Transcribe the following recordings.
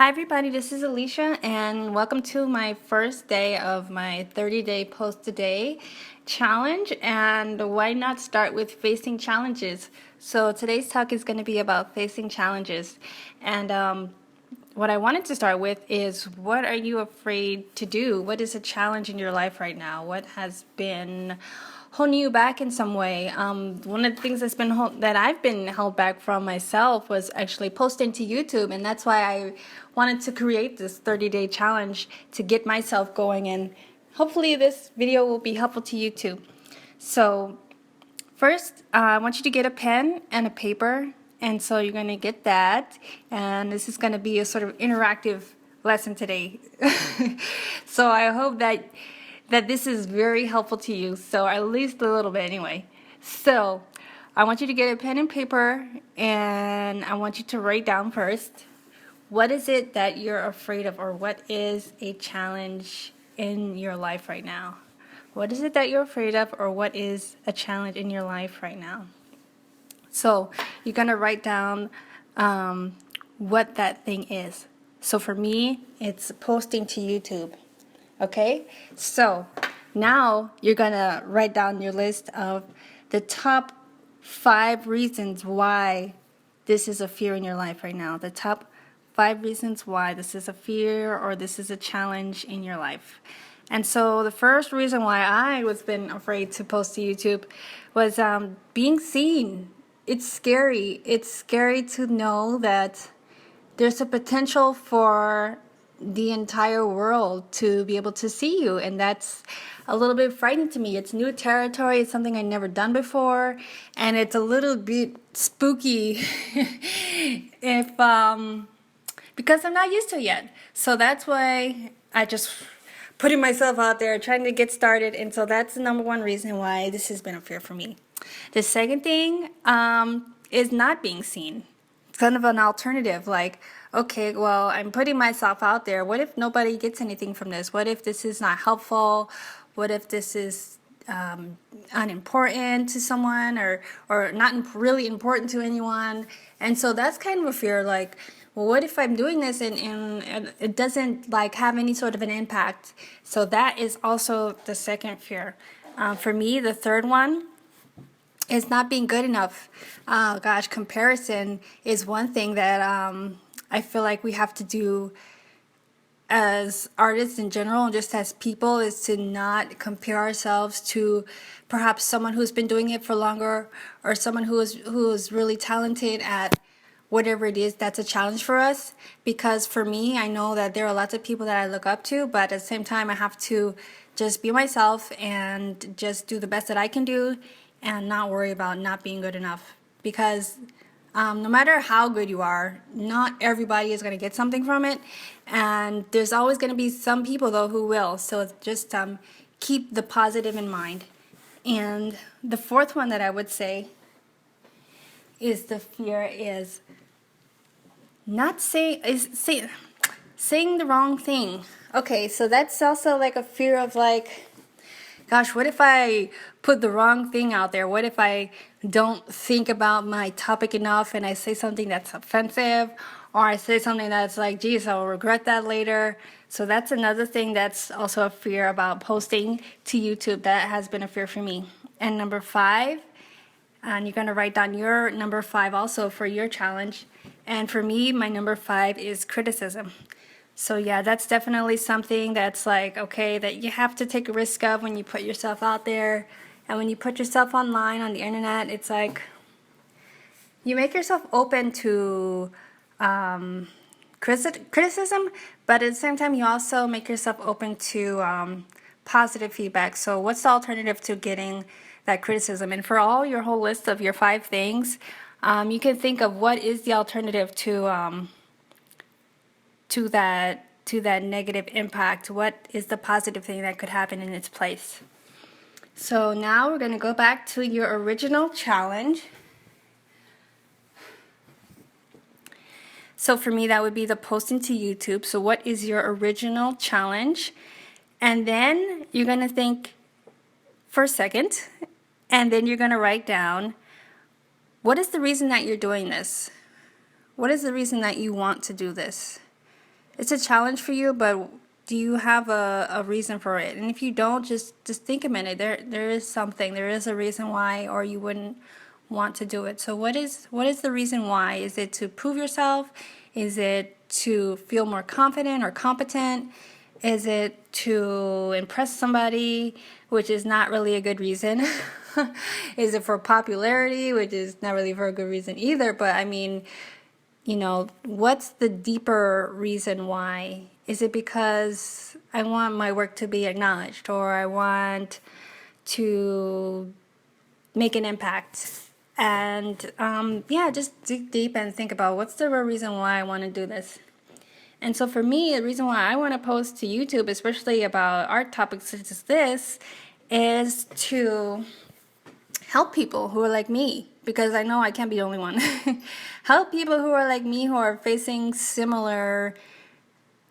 Hi everybody, this is Alicia and welcome to my first day of my 30-day post a day challenge. And why not start with facing challenges? So today's talk is going to be about facing challenges. And what I wanted to start with is, what are you afraid to do? What is a challenge in your life right now? What has been holding you back in some way? One of the things that I've been held back from myself was actually posting to YouTube, and that's why I wanted to create this 30-day challenge to get myself going, and hopefully this video will be helpful to you too. So first, I want you to get a pen and a paper, and so you're going to get that, and this is going to be a sort of interactive lesson today. So I hope that this is very helpful to you, so at least a little bit anyway. So I want you to get a pen and paper, and I want you to write down first, what is it that you're afraid of, or what is a challenge in your life right now? What is it that you're afraid of, or what is a challenge in your life right now? So you're going to write down what that thing is. So for me, it's posting to YouTube. Okay? So now you're going to write down your list of the top 5 reasons why this is a fear in your life right now. The top 5 reasons why this is a fear or this is a challenge in your life. And so the first reason why I was been afraid to post to YouTube was being seen. It's scary. It's scary to know that there's a potential for the entire world to be able to see you, and that's a little bit frightening to me. It's new territory. It's something I've never done before, and it's a little bit spooky if because I'm not used to it yet. So that's why I just putting myself out there, trying to get started, and so that's the number one reason why this has been a fear for me. The second thing is not being seen. It's kind of an alternative, like, okay, well, I'm putting myself out there. What if nobody gets anything from this? What if this is not helpful? What if this is unimportant to someone, or not really important to anyone? And so that's kind of a fear, like, well, what if I'm doing this and it doesn't like have any sort of an impact? So that is also the second fear. For me, the third one is not being good enough. Gosh, comparison is one thing that I feel like we have to do as artists in general, and just as people, is to not compare ourselves to perhaps someone who's been doing it for longer, or someone who is really talented at whatever it is that's a challenge for us. Because for me, I know that there are lots of people that I look up to, but at the same time I have to just be myself and just do the best that I can do and not worry about not being good enough. Because no matter how good you are, not everybody is going to get something from it, and there's always going to be some people though who will. So just keep the positive in mind. And the fourth one that I would say is the fear is not saying the wrong thing. Okay, so that's also like a fear of like, gosh, what if I put the wrong thing out there? What if I don't think about my topic enough and I say something that's offensive, or I say something that's like, geez, I'll regret that later. So that's another thing that's also a fear about posting to YouTube. That has been a fear for me. And number 5, and you're going to write down your number 5 also for your challenge. And for me, my number 5 is criticism. So yeah, that's definitely something that's like, okay, that you have to take a risk of when you put yourself out there. And when you put yourself online on the internet, it's like you make yourself open to criticism, but at the same time you also make yourself open to positive feedback. So what's the alternative to getting that criticism? And for all your whole list of your 5 things, you can think of what is the alternative to that negative impact. What is the positive thing that could happen in its place? So now we're going to go back to your original challenge. So for me, that would be the posting to YouTube. So what is your original challenge? And then you're going to think for a second, and then you're going to write down, what is the reason that you're doing this? What is the reason that you want to do this? it's a challenge for you, but do you have a reason for it? And if you don't, just think a minute. There is something. There is a reason why, or you wouldn't want to do it. So what is the reason why? Is it to prove yourself? Is it to feel more confident or competent? Is it to impress somebody, which is not really a good reason? Is it for popularity, which is not really for a good reason either? But I mean, what's the deeper reason why? Is it because I want my work to be acknowledged, or I want to make an impact? And yeah, just dig deep and think about what's the real reason why I want to do this. And so for me, the reason why I want to post to YouTube, especially about art topics such as this, is to help people who are like me, because I know I can't be the only one. Help people who are like me, who are facing similar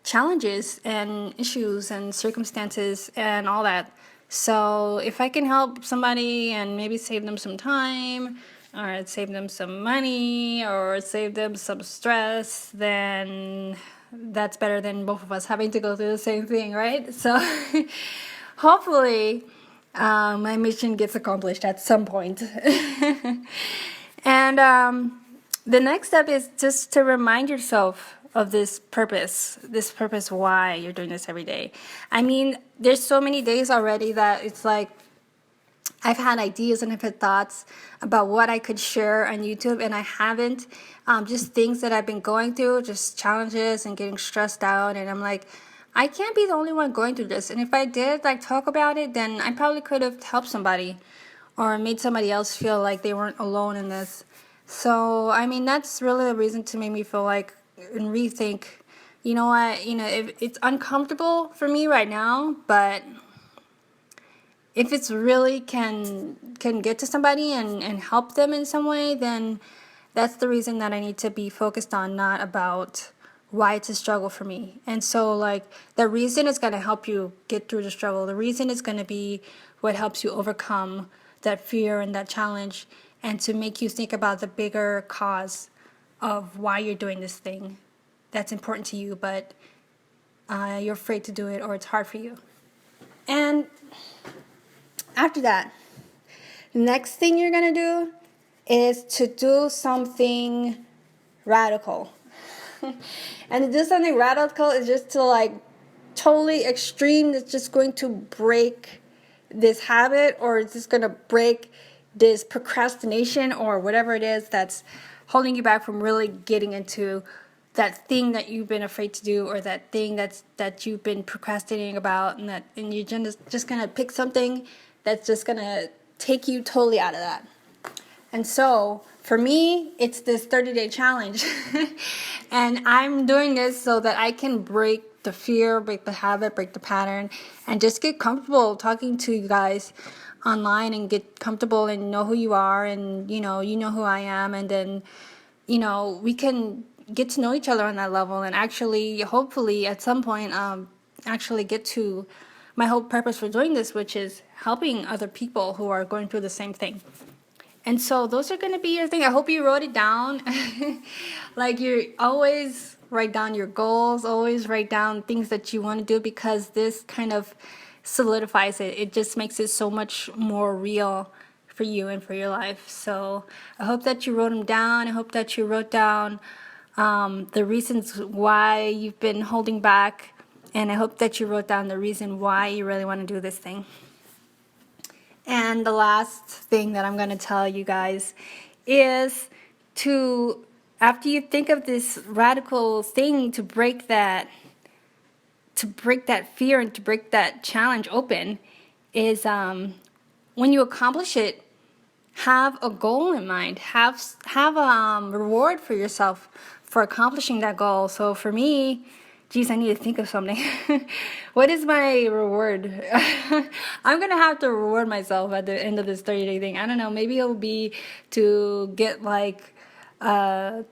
challenges and issues and circumstances and all that. So if I can help somebody and maybe save them some time, or save them some money, or save them some stress, then that's better than both of us having to go through the same thing, right? So hopefully my mission gets accomplished at some point. And the next step is just to remind yourself of this purpose why you're doing this every day. I mean, there's so many days already that it's like I've had ideas and I've had thoughts about what I could share on YouTube, and I haven't. Just things that I've been going through, just challenges and getting stressed out, and I'm like, I can't be the only one going through this. And if I did talk about it, then I probably could have helped somebody or made somebody else feel like they weren't alone in this. So I mean, that's really the reason to make me feel like and rethink. You know what? If it's uncomfortable for me right now, but if it's really can get to somebody and help them in some way, then that's the reason that I need to be focused on, not about why it's a struggle for me. And so the reason is going to help you get through the struggle. The reason is going to be what helps you overcome that fear and that challenge, and to make you think about the bigger cause of why you're doing this thing that's important to you, but you're afraid to do it, or it's hard for you. And after that, the next thing you're going to do is to do something radical. And to do something radical is just to totally extreme. That's just going to break this habit, or it's just going to break this procrastination, or whatever it is that's holding you back from really getting into that thing that you've been afraid to do, or that thing that you've been procrastinating about, and you're just going to pick something that's just going to take you totally out of that. And so for me, it's this 30-day challenge. And I'm doing this so that I can break the fear, break the habit, break the pattern, and just get comfortable talking to you guys online, and get comfortable and know who you are, and you know who I am, and then we can get to know each other on that level, and actually hopefully at some point actually get to my whole purpose for doing this, which is helping other people who are going through the same thing. And so those are going to be your thing. I hope you wrote it down. You always write down your goals, always write down things that you want to do, because this kind of solidifies it. It just makes it so much more real for you and for your life. So I hope that you wrote them down. I hope that you wrote down the reasons why you've been holding back. And I hope that you wrote down the reason why you really want to do this thing. And the last thing that I'm going to tell you guys is to, after you think of this radical thing to break that fear and to break that challenge open, is when you accomplish it, have a goal in mind. Have a reward for yourself for accomplishing that goal. So for me, geez, I need to think of something. What is my reward? I'm going to have to reward myself at the end of this 30-day thing. I don't know. Maybe it'll be to get a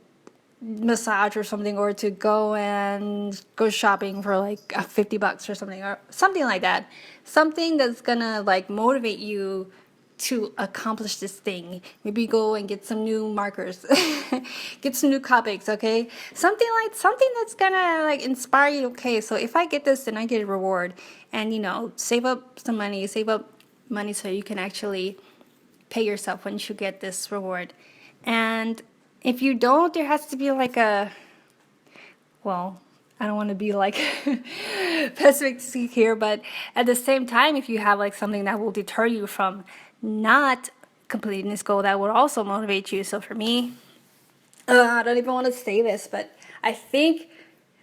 massage or something, or to go shopping for $50 or something like that. Something that's going to motivate you to accomplish this thing. Maybe go and get some new markers, get some new copics, okay? Something that's gonna like inspire you. Okay, so if I get this, then I get a reward, and you know, save up some money, save up money so you can actually pay yourself once you get this reward. And if you don't, there has to be like a, well, I don't want to be like pessimistic here, but at the same time, if you have like something that will deter you from not completing this goal, that would also motivate you. So for me, I don't even want to say this, but I think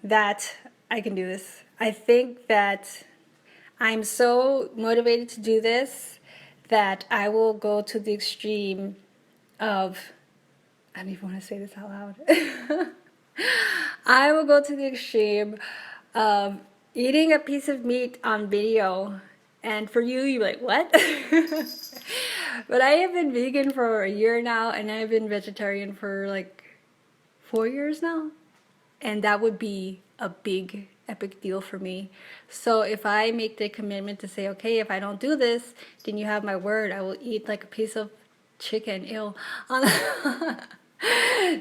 that I can do this. I think that I'm so motivated to do this that I will go to the extreme of, I don't even want to say this out loud. I will go to the extreme of eating a piece of meat on video. And for you, you're like, what? But I have been vegan for a year now, and I've been vegetarian for like 4 years now. And that would be a big, epic deal for me. So if I make the commitment to say, okay, if I don't do this, then you have my word. I will eat like a piece of chicken. Ew.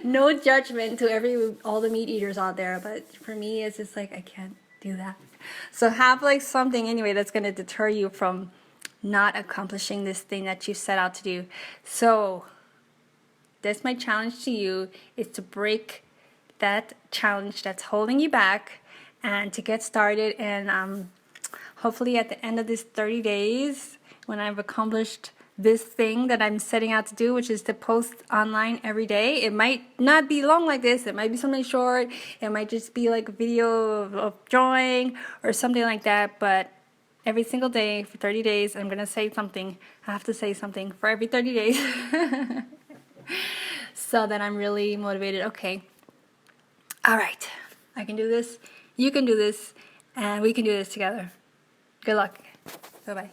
No judgment to all the meat eaters out there, but for me, it's just like I can't do that. So have like something anyway that's going to deter you from not accomplishing this thing that you set out to do. So that's my challenge to you, is to break that challenge that's holding you back and to get started. And hopefully at the end of this 30 days, when I've accomplished this thing that I'm setting out to do, which is to post online every day. It might not be long like this. It might be something short. It might just be like a video of drawing or something like that. But every single day for 30 days, I'm going to say something. I have to say something for every 30 days. So that I'm really motivated. Okay. All right. I can do this. You can do this. And we can do this together. Good luck. Bye-bye.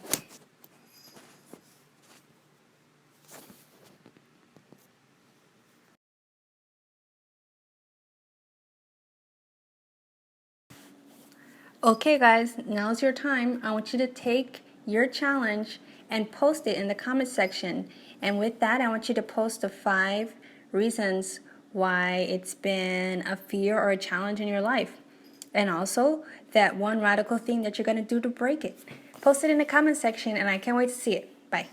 Okay guys, now's your time. I want you to take your challenge and post it in the comment section. And with that, I want you to post the 5 reasons why it's been a fear or a challenge in your life. And also that one radical thing that you're going to do to break it. Post it in the comment section and I can't wait to see it. Bye.